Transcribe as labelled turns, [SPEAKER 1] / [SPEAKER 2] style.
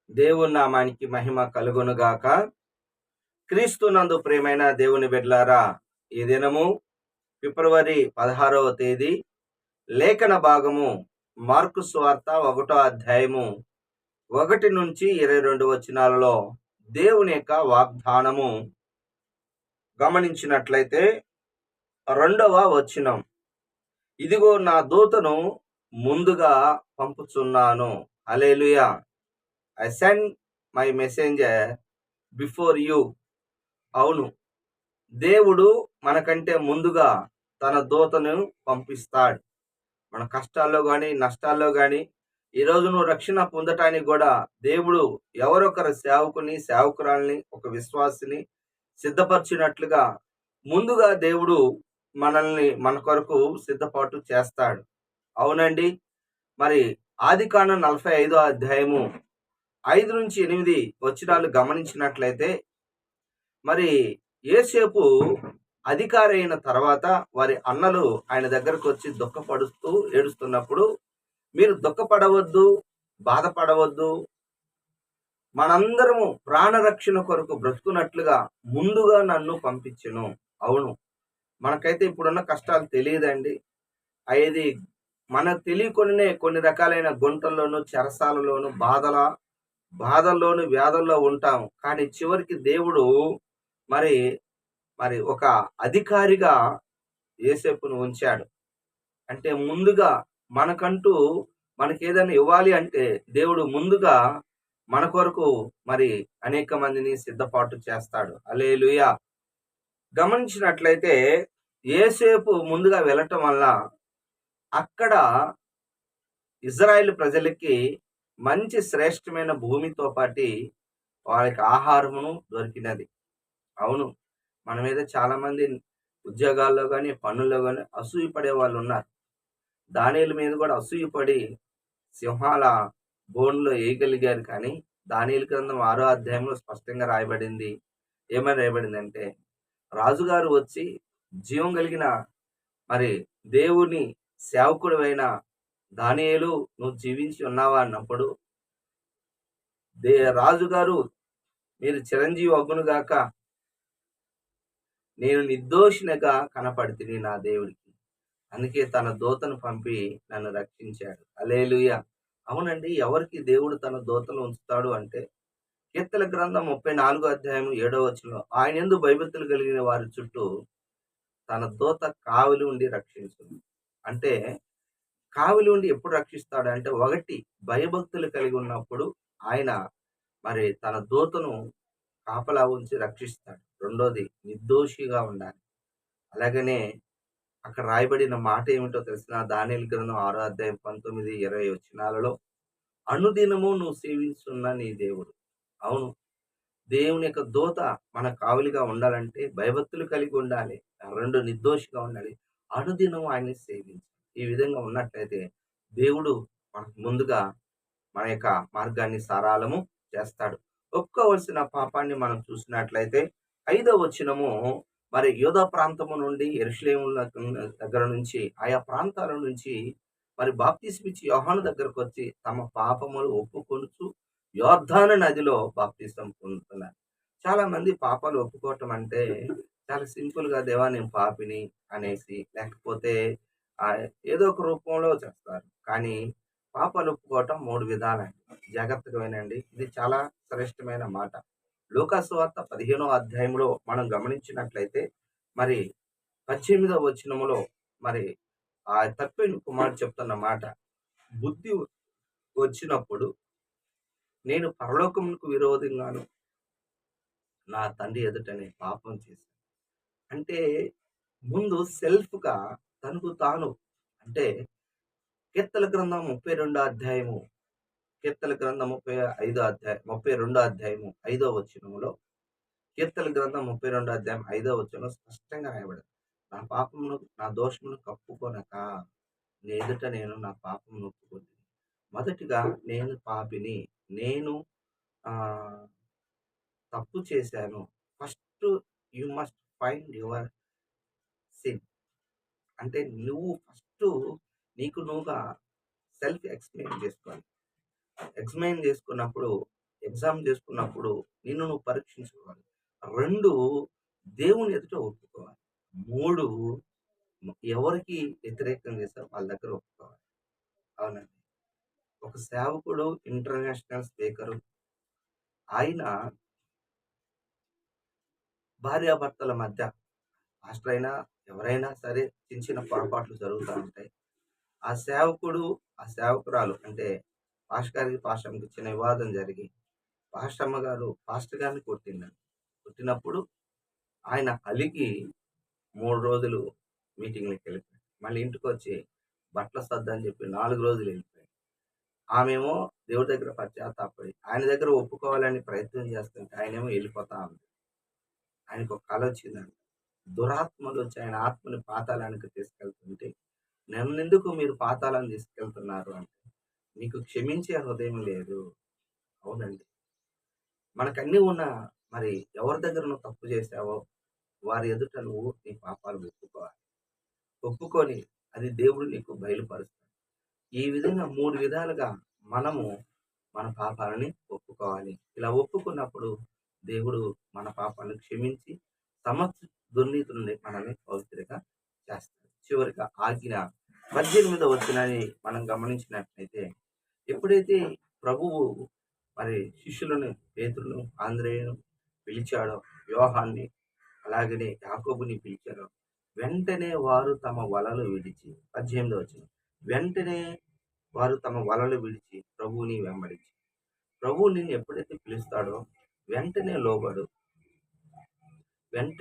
[SPEAKER 1] దేవుని నామానికి మహిమ కలుగునుగాక. క్రీస్తునందు ప్రియమైన దేవుని బిడ్డలారా, ఈ దినము ఫిబ్రవరి 16వ తేదీ, లేఖన భాగము మార్కు సువార్త 1వ అధ్యాయము 1 నుంచి 22 వచనాలలో దేవుని యొక్క వాగ్దానము గమనించినట్లయితే 2వ వచనం, ఇదిగో నా దూతను ముందుగా పంపుచున్నాను. Hallelujah. I send my messenger before you. అవును, దేవుడు మనకంటే ముందుగా తన దూతను పంపిస్తాడు. మన కష్టాల్లో కానీ నష్టాల్లో కానీ ఈరోజు నువ్వు రక్షణ పొందటానికి కూడా దేవుడు ఎవరొకరు సేవకుని సేవకురాల్ని ఒక విశ్వాసిని సిద్ధపరిచినట్లుగా ముందుగా దేవుడు మనల్ని మన కొరకు సిద్ధపాటు చేస్తాడు. అవునండి. మరి ఆదికాండం 45వ అధ్యాయము 5 నుంచి 8 వచనాలు గమనించినట్లయితే, మరి యోసేపు అధికారి అయిన తర్వాత వారి అన్నలు ఆయన దగ్గరకు వచ్చి దుఃఖపడుతూ ఏడుస్తున్నప్పుడు, మీరు దుఃఖపడవద్దు, బాధపడవద్దు, మనందరము ప్రాణరక్షణ కొరకు బ్రతుకున్నట్లుగా ముందుగా నన్ను పంపించెను. అవును, మనకైతే ఇప్పుడున్న కష్టాలు తెలియదండి. అది మనకు తెలియకుండానే కొన్ని రకాలైన గుంటల్లోను చెరసాలలోను బాధల్లోను వ్యాధుల్లో ఉంటాం. కానీ చివరికి దేవుడు మరి మరి ఒక అధికారిగా యోసేపును ఉంచాడు. అంటే ముందుగా మనకంటూ మనకేదైనా ఇవ్వాలి అంటే దేవుడు ముందుగా మన కొరకు మరి అనేక మందిని సిద్ధపాటు చేస్తాడు. హల్లెలూయా. గమనించినట్లయితే యోసేపు ముందుగా వెళ్ళటం వల్ల అక్కడ ఇజ్రాయేల్ ప్రజలకి మంచి శ్రేష్టమైన భూమితో పాటి వాళ్ళకి ఆహారమును దొరికినది. అవును, మన మీద చాలా మంది ఉద్యోగాల్లో కానీ పనుల్లో కానీ అసూయ పడే వాళ్ళు ఉన్నారు. దానియేలు మీద కూడా అసూయ పడి సింహాల బోన్లో వేయగలిగారు. కానీ దానియేలు గ్రంథం 6వ అధ్యాయంలో స్పష్టంగా రాయబడింది. ఏమని రాయబడిందంటే, రాజుగారు వచ్చి జీవం కలిగిన మరి దేవుని సేవకుడు అయిన దానియేలు, నువ్వు జీవించి ఉన్నావా అన్నప్పుడు రాజుగారు, మీరు చిరంజీవి అగును గాక, నేను నిర్దోషినిగా కనపడితిని నా దేవుడికి, అందుకే తన దూతను పంపి నన్ను రక్షించాడు. హల్లెలూయా. అవునండి, ఎవరికి దేవుడు తన దూతను ఉంచుతాడు అంటే, కీర్తన గ్రంథం 34వ అధ్యాయం 7వ వచనంలో, ఆయన యందు భయభక్తులు కలిగిన వారి చుట్టూ తన దూత కావలి ఉండి రక్షించును. అంటే కావలి ఉండి ఎప్పుడు రక్షిస్తాడు అంటే, ఒకటి భయభక్తులు కలిగి ఉన్నప్పుడు ఆయన మరి తన దూతను కాపలా ఉంచి రక్షిస్తాడు. రెండోది నిర్దోషిగా ఉండాలి. అలాగనే అక్కడ రాయబడిన మాట ఏమిటో తెలిసిన, దానియేలు గ్రంథం 6వ అధ్యాయం 19, 20 వచనాలలో, అనుదినము నువ్వు సేవించున్న నీ దేవుడు. అవును, దేవుని యొక్క దూత మన కావలిగా ఉండాలంటే భయభక్తులు కలిగి ఉండాలి. రెండు, నిర్దోషిగా ఉండాలి. అనుదినం ఆయన్ని సేవించాలి. ఈ విధంగా ఉన్నట్లయితే దేవుడు మనకు ముందుగా మన యొక్క మార్గాన్ని సరళము చేస్తాడు. ఒప్పుకోవలసిన పాపాన్ని మనం చూసినట్లయితే 5వ వచనము, మరి యూదా ప్రాంతము నుండి యెరూషలేము దగ్గర నుంచి ఆయా ప్రాంతాల నుంచి మరి బాప్తిస్మిచ్చి యోహాను దగ్గరకు వచ్చి తమ పాపములు ఒప్పుకొనుచు యోర్దాను నదిలో బాప్తిసం పొందుతున్నారు. చాలా మంది పాపాలు ఒప్పుకోవటం అంటే చాలా సింపుల్ గా, దేవా నేను పాపిని అనేసి, లేకపోతే ఆ ఏదో ఒక రూపంలో చేస్తారు. కానీ పాపాలు ఒప్పుకోవటం 3 విధాలండి. జాగ్రత్తగా వినండి, ఇది చాలా శ్రేష్టమైన మాట. లూకా సువార్త 15వ అధ్యాయంలో మనం గమనించినట్లయితే, మరి 18వ వచనములో మరి ఆ తప్పిన కుమారుడు చెప్తున్న మాట, బుద్ధి వచ్చినప్పుడు నేను పరలోకమునకు విరోధంగాను నా తండ్రి ఎదుటనే పాపం చేశాను. అంటే ముందు సెల్ఫ్ గా తనకు తాను, అంటే కీర్తన గ్రంథం 32వ అధ్యాయము, కీర్తన గ్రంథం 32వ అధ్యాయము 5వ వచనములో, కీర్తన గ్రంథం 32వ అధ్యాయం 5వ వచనం స్పష్టంగా రాయబడింది. నా పాపమును నా దోషమును కప్పుకొనక నీ ఎదుట నేను నా పాపమును ఒప్పుకుంటున్నాను. మొదటిగా నేను పాపిని, నేను ఆ తప్పు చేశాను. First you must find your sin. అంటే నువ్వు ఫస్ట్ నీకు నువ్వుగా సెల్ఫ్ ఎక్స్‌ప్లెయిన్ చేసుకోవాలి. ఎక్స్‌ప్లెయిన్ చేసుకున్నప్పుడు ఎగ్జామ్ చేసుకున్నప్పుడు నిన్ను నువ్వు పరీక్షించుకోవాలి. 2 దేవుని ఎదుట ఒప్పుకోవాలి. 3 ఎవరికి వ్యతిరేకంగా చేశారో వాళ్ళ దగ్గర ఒప్పుకోవాలి. అవునండి. ఒక సేవకుడు ఇంటర్నేషనల్ స్పీకరు. ఆయన భార్యాభర్తల మధ్య పాస్టర్ అయినా, ఎవరైనా సరే చిన్న చిన్న పొరపాట్లు జరుగుతా ఉంటాయి. ఆ సేవకుడు, ఆ సేవకురాలు అంటే పాస్టర్ గారికి, పాస్టర్ అమ్మకి చిన్న వివాదం జరిగి, పాస్టర్ అమ్మగారు పాస్టర్ గారిని కొట్టిందండి. కొట్టినప్పుడు ఆయన అలిగి 3 రోజులు మీటింగ్‌లకెళ్ళిపోయాడు. మళ్ళీ ఇంటికొచ్చి బట్టలు సర్దని చెప్పి 4 రోజులు ఎళ్ళిపోయాడు. ఆమేమో దేవుడి దగ్గర పశ్చాత్తాపపడి, ఆయన దగ్గర ఒప్పుకోవాలని ప్రయత్నం చేస్తుంటే ఆయనేమో ఎళ్ళిపోతా ఉంది. ఆయనకొక కలొచ్చిందంట. దురాత్మలొచ్చి ఆయన ఆత్మని పాతాళానికి తీసుకెళ్తుంటే, నన్నెందుకు మీరు పాతాళానికి తీసుకెళ్తున్నారు అంటే, మీకు క్షమించే హృదయం లేదు. అవునండి. మనకన్నీ ఉన్నా మరి ఎవరి దగ్గర నువ్వు తప్పు చేశావో, వారి ఎదుట నువ్వు నీ పాపాలు ఒప్పుకోవాలి. ఒప్పుకొని అది దేవుడు నీకు బయలుపరుస్తాడు. ఈ విధంగా 3 విధాలుగా మనము మన పాపాలని ఒప్పుకోవాలి. ఇలా ఒప్పుకున్నప్పుడు దేవుడు మన పాపాలను క్షమించి సమస్త దుర్నీతి నుండి మనల్ని పవిత్రంగా చేస్తాడు. చివరిగా ఆజ్ఞ 18వ వచనాన్ని మనం గమనించినట్లయితే, ఎప్పుడైతే ప్రభువు మరి శిష్యులను పేతురును, ఆంద్రేయును పిలిచాడో, యోహాన్ని అలాగనే యాకోబుని పిలిచాడో, వెంటనే వారు తమ వలలు విడిచి 18వ వచనం. వెంటనే వారు తమ వలలు విడిచి ప్రభువుని వెంబడించారు. ప్రభువు నిన్ను ఎప్పుడైతే పిలుస్తాడో వెంటనే లోబడు. వెంట